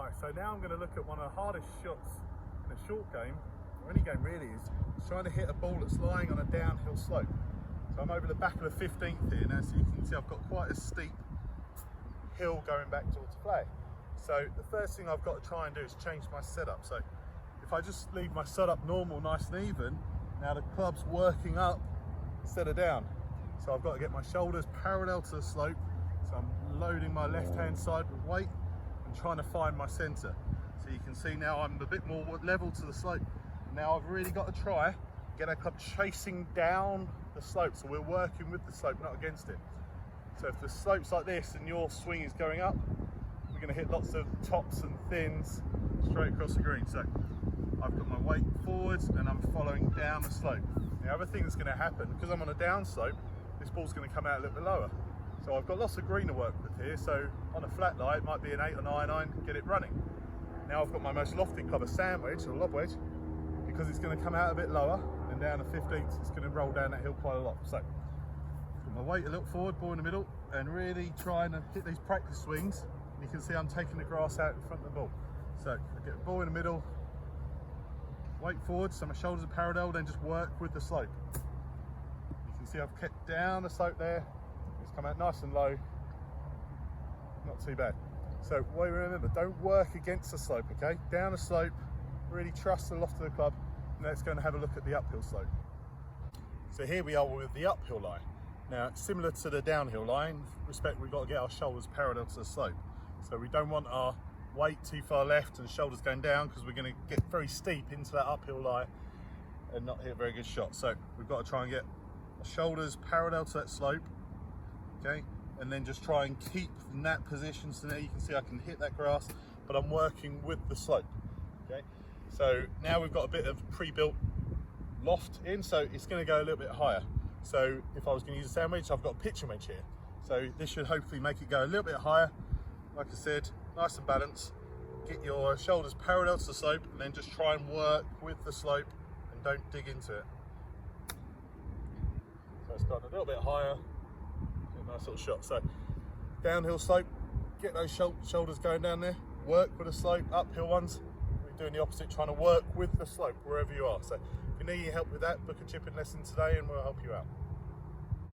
Right, so now I'm going to look at one of the hardest shots in a short game, or any game really, is trying to hit a ball that's lying on a downhill slope. So I'm over the back of the 15th here now, so you can see I've got quite a steep hill going back towards the flag. So the first thing I've got to try and do is change my setup. So if I just leave my setup normal, nice and even, now the club's working up instead of down. So I've got to get my shoulders parallel to the slope. So I'm loading my left hand side with weight and trying to find my center. So you can see now I'm a bit more level to the slope. Now I've really got to try get our club chasing down the slope. So we're working with the slope, not against it. So if the slope's like this and your swing is going up, we're going to hit lots of tops and thins straight across the green. So I've got my weight forwards and I'm following down the slope. The other thing that's going to happen, because I'm on a down slope, this ball's going to come out a little bit lower. So I've got lots of green to work with here. So on a flat lie, it might be an 8 or 9 iron, get it running. Now I've got my most lofty club, a sand wedge or a lob wedge, because it's going to come out a bit lower and down the 15th, it's going to roll down that hill quite a lot. So got my weight a little forward, ball in the middle, and really trying to hit these practice swings. You can see I'm taking the grass out in front of the ball. So I get the ball in the middle, weight forward, so my shoulders are parallel, then just work with the slope. You can see I've kept down the slope there. It's come out nice and low, not too bad. So what you remember, don't work against the slope, okay? Down the slope, really trust the loft of the club, and let's go and have a look at the uphill slope. So here we are with the uphill line. Now, similar to the downhill line, respect, we've got to get our shoulders parallel to the slope. So we don't want our weight too far left and shoulders going down, because we're going to get very steep into that uphill line and not hit a very good shot. So we've got to try and get our shoulders parallel to that slope, okay? And then just try and keep in that position. So now you can see I can hit that grass, but I'm working with the slope, okay? So now we've got a bit of pre-built loft in, so it's going to go a little bit higher. So if I was going to use a sand wedge, I've got a pitching wedge here. So this should hopefully make it go a little bit higher. Like I said, nice and balanced. Get your shoulders parallel to the slope, and then just try and work with the slope and don't dig into it. So it's gone a little bit higher. Get a nice little shot. So downhill slope, get those shoulders going down there, work with the slope. Uphill ones, we're doing the opposite, trying to work with the slope wherever you are. So if you need any help with that, book a chipping lesson today and we'll help you out.